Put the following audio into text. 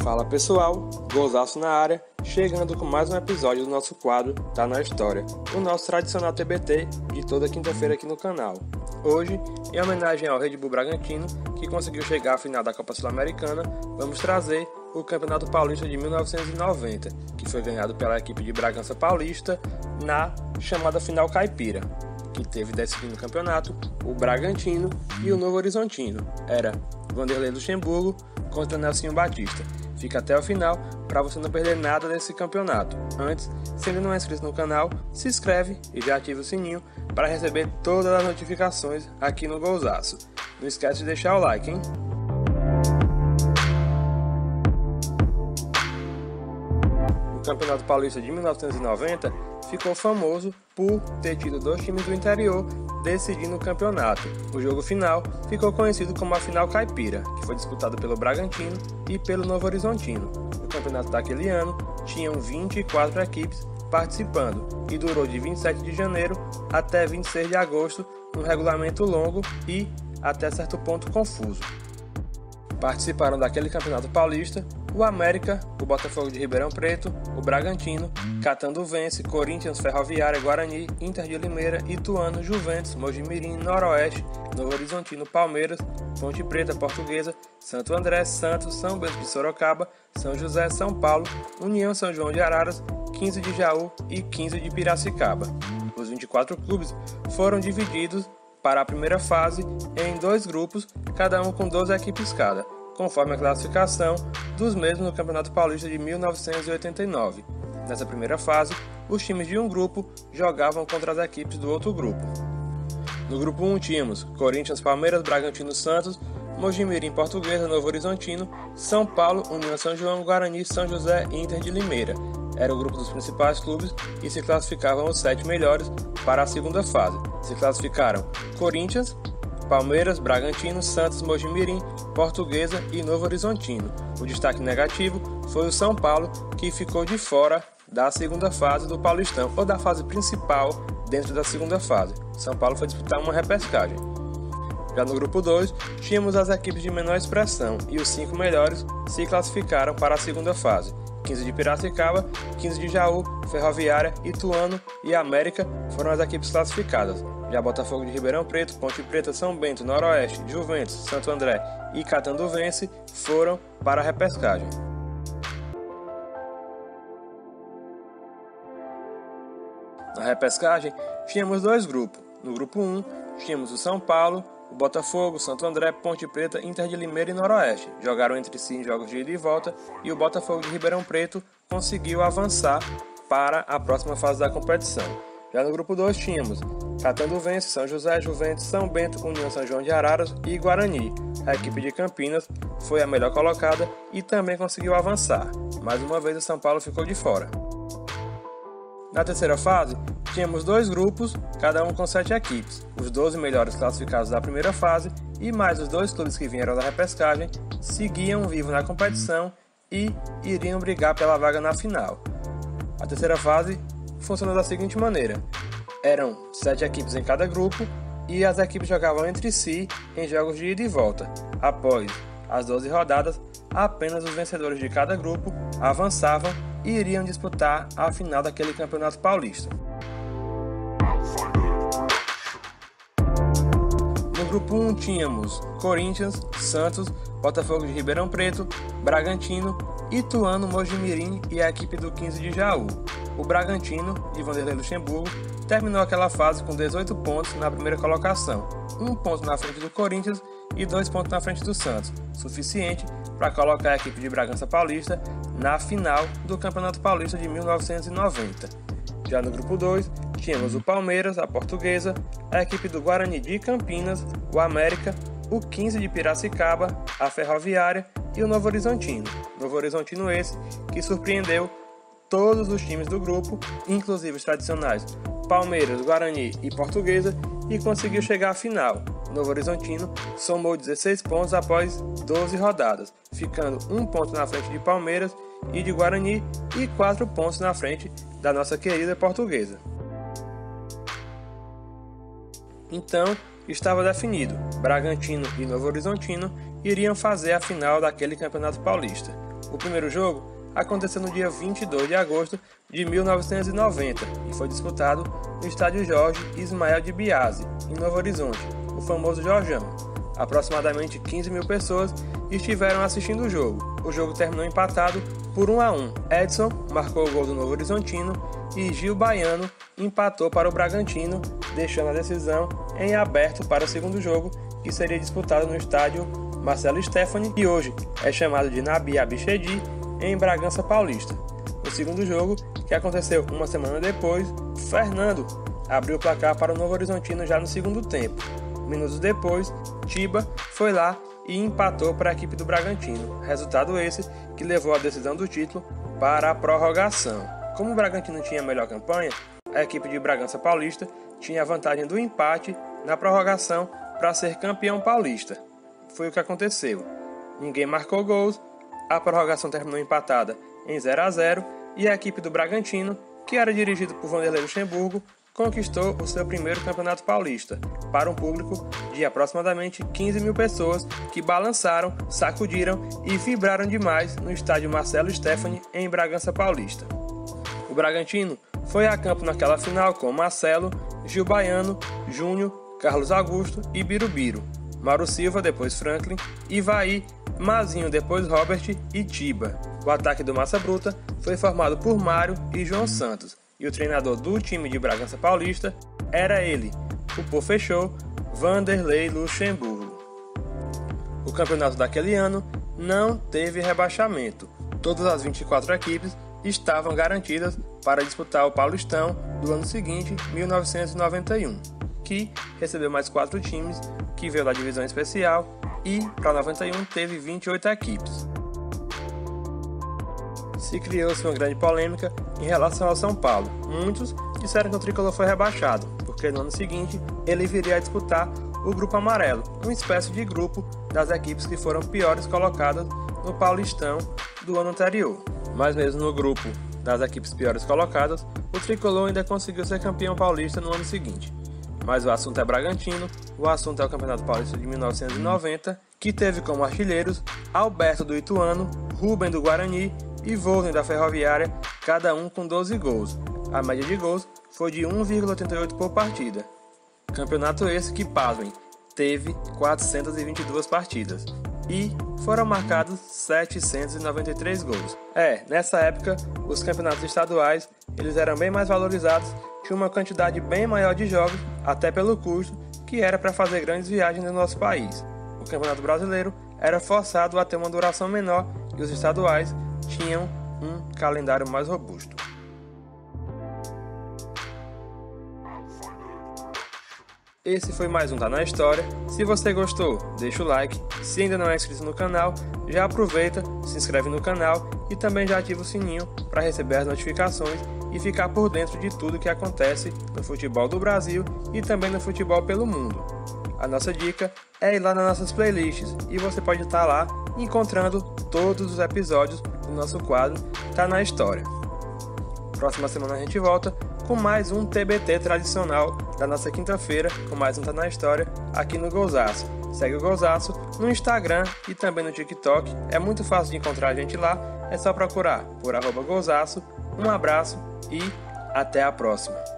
Fala pessoal, Golzaço na área, chegando com mais um episódio do nosso quadro Tá na História, o nosso tradicional TBT de toda quinta-feira aqui no canal. Hoje, em homenagem ao Red Bull Bragantino, que conseguiu chegar à final da Copa Sul-Americana, vamos trazer o Campeonato Paulista de 1990, que foi ganhado pela equipe de Bragança Paulista na chamada Final Caipira, que teve decidindo o campeonato o Bragantino e o Novo Horizontino. Era Vanderlei Luxemburgo contra Nelsinho Batista. Fica até o final para você não perder nada desse campeonato. Antes, se ainda não é inscrito no canal, se inscreve e já ativa o sininho para receber todas as notificações aqui no Golzaço. Não esquece de deixar o like, hein? O Campeonato Paulista de 1990 ficou famoso por ter tido dois times do interior decidindo o campeonato. O jogo final ficou conhecido como a Final Caipira, que foi disputado pelo Bragantino e pelo Novo Horizontino. O campeonato daquele ano tinham 24 equipes participando e durou de 27 de janeiro até 26 de agosto, um regulamento longo e, até certo ponto, confuso. Participaram daquele campeonato paulista o América, o Botafogo de Ribeirão Preto, o Bragantino, Catanduvense, Corinthians, Ferroviária, Guarani, Inter de Limeira, Ituano, Juventus, Mojimirim, Noroeste, Novo Horizontino, Palmeiras, Ponte Preta, Portuguesa, Santo André, Santos, São Bento de Sorocaba, São José, São Paulo, União São João de Araras, 15 de Jaú e 15 de Piracicaba. Os 24 clubes foram divididos para a primeira fase em dois grupos, cada um com 12 equipes cada, conforme a classificação dos mesmos no Campeonato Paulista de 1989. Nessa primeira fase, os times de um grupo jogavam contra as equipes do outro grupo. No grupo 1 tínhamos Corinthians, Palmeiras, Bragantino, Santos, Mojimirim, Portuguesa, Novo Horizontino, São Paulo, União São João, Guarani, São José e Inter de Limeira. Era o grupo dos principais clubes e se classificavam os 7 melhores para a segunda fase. Se classificaram Corinthians, Palmeiras, Bragantino, Santos, Mojimirim, Portuguesa e Novo Horizontino. O destaque negativo foi o São Paulo, que ficou de fora da segunda fase do Paulistão, ou da fase principal dentro da segunda fase. São Paulo foi disputar uma repescagem. Já no grupo 2, tínhamos as equipes de menor expressão e os 5 melhores se classificaram para a segunda fase. 15 de Piracicaba, 15 de Jaú, Ferroviária, Ituano e América foram as equipes classificadas. Já Botafogo de Ribeirão Preto, Ponte Preta, São Bento, Noroeste, Juventus, Santo André e Catanduvense foram para a repescagem. Na repescagem, tínhamos dois grupos. No grupo 1, tínhamos o São Paulo, o Botafogo, Santo André, Ponte Preta, Inter de Limeira e Noroeste. Jogaram entre si em jogos de ida e volta e o Botafogo de Ribeirão Preto conseguiu avançar para a próxima fase da competição. Já no grupo 2 tínhamos Catanduvense, São José, Juventus, São Bento, União São João de Araras e Guarani. A equipe de Campinas foi a melhor colocada e também conseguiu avançar. Mais uma vez o São Paulo ficou de fora. Na terceira fase, tínhamos dois grupos, cada um com 7 equipes. Os 12 melhores classificados da primeira fase e mais os 2 clubes que vieram da repescagem seguiam vivos na competição e iriam brigar pela vaga na final. A terceira fase funcionou da seguinte maneira: eram 7 equipes em cada grupo e as equipes jogavam entre si em jogos de ida e volta. Após as 12 rodadas, apenas os vencedores de cada grupo avançavam e iriam disputar a final daquele campeonato paulista. No grupo 1 tínhamos Corinthians, Santos, Botafogo de Ribeirão Preto, Bragantino, Ituano, Mojimirim e a equipe do 15 de Jaú. O Bragantino, de Vanderlei Luxemburgo, terminou aquela fase com 18 pontos na primeira colocação, 1 ponto na frente do Corinthians e 2 pontos na frente do Santos, suficiente para colocar a equipe de Bragança Paulista na final do Campeonato Paulista de 1990. Já no grupo 2, tínhamos o Palmeiras, a Portuguesa, a equipe do Guarani de Campinas, o América, o 15 de Piracicaba, a Ferroviária e o Novo Horizontino. Novo Horizontino esse que surpreendeu todos os times do grupo, inclusive os tradicionais Palmeiras, Guarani e Portuguesa, e conseguiu chegar à final. Novo Horizontino somou 16 pontos após 12 rodadas, ficando 1 ponto na frente de Palmeiras e de Guarani e 4 pontos na frente da nossa querida Portuguesa. Então, estava definido: Bragantino e Novo Horizontino iriam fazer a final daquele Campeonato Paulista. O primeiro jogo aconteceu no dia 22 de agosto de 1990 e foi disputado no estádio Jorge Ismael de Biase, em Novo Horizonte, o famoso Jorjão. Aproximadamente 15 mil pessoas estiveram assistindo o jogo. O jogo terminou empatado por 1-1. Edson marcou o gol do Novo Horizontino e Gil Baiano empatou para o Bragantino, deixando a decisão em aberto para o segundo jogo, que seria disputado no estádio Marcelo Stefani, que hoje é chamado de Nabi Abichedi, em Bragança Paulista. No segundo jogo, que aconteceu uma semana depois, Fernando abriu o placar para o Novo Horizontino já no segundo tempo. Minutos depois, Tiba foi lá e empatou para a equipe do Bragantino. Resultado esse que levou a decisão do título para a prorrogação. Como o Bragantino tinha a melhor campanha, a equipe de Bragança Paulista tinha a vantagem do empate na prorrogação para ser campeão paulista. Foi o que aconteceu. Ninguém marcou gols, a prorrogação terminou empatada em 0-0 e a equipe do Bragantino, que era dirigida por Vanderlei Luxemburgo, conquistou o seu primeiro campeonato paulista, para um público de aproximadamente 15 mil pessoas que balançaram, sacudiram e vibraram demais no estádio Marcelo Stefani, em Bragança Paulista. O Bragantino foi a campo naquela final com Marcelo, Gil Baiano, Júnior, Carlos Augusto e Birubiru, Mauro Silva, depois Franklin, Ivaí, Mazinho, depois Robert e Tiba. O ataque do Massa Bruta foi formado por Mário e João Santos, e o treinador do time de Bragança Paulista era ele, o professor Vanderlei Luxemburgo. O campeonato daquele ano não teve rebaixamento. Todas as 24 equipes estavam garantidas para disputar o Paulistão do ano seguinte, 1991, que recebeu mais 4 times, que veio da divisão especial, e para 91 teve 28 equipes. Se criou-se uma grande polêmica em relação ao São Paulo. Muitos disseram que o tricolor foi rebaixado, porque no ano seguinte ele viria a disputar o Grupo Amarelo, uma espécie de grupo das equipes que foram piores colocadas no Paulistão do ano anterior. Mas mesmo no grupo das equipes piores colocadas, o tricolor ainda conseguiu ser campeão paulista no ano seguinte. Mas o assunto é Bragantino, o assunto é o Campeonato Paulista de 1990, que teve como artilheiros Alberto do Ituano, Rubem do Guarani e Volney da Ferroviária, cada um com 12 gols. A média de gols foi de 1,88 por partida. Campeonato esse que, pasmem, teve 422 partidas e foram marcados 793 gols. Nessa época, os campeonatos estaduais eles eram bem mais valorizados, tinha uma quantidade bem maior de jogos, até pelo custo, que era para fazer grandes viagens no nosso país. O Campeonato Brasileiro era forçado a ter uma duração menor e os estaduais tinham um calendário mais robusto. Esse foi mais um Tá Na História. Se você gostou, deixa o like. Se ainda não é inscrito no canal, já aproveita, se inscreve no canal e também já ativa o sininho para receber as notificações e ficar por dentro de tudo que acontece no futebol do Brasil e também no futebol pelo mundo. A nossa dica é ir lá nas nossas playlists e você pode estar lá encontrando todos os episódios do nosso quadro Tá Na História. Próxima semana a gente volta com mais um TBT tradicional da nossa quinta-feira, com mais um Tá Na História aqui no Golzaço. Segue o Golzaço no Instagram e também no TikTok, é muito fácil de encontrar a gente lá, é só procurar por @Golzaço. Um abraço e até a próxima!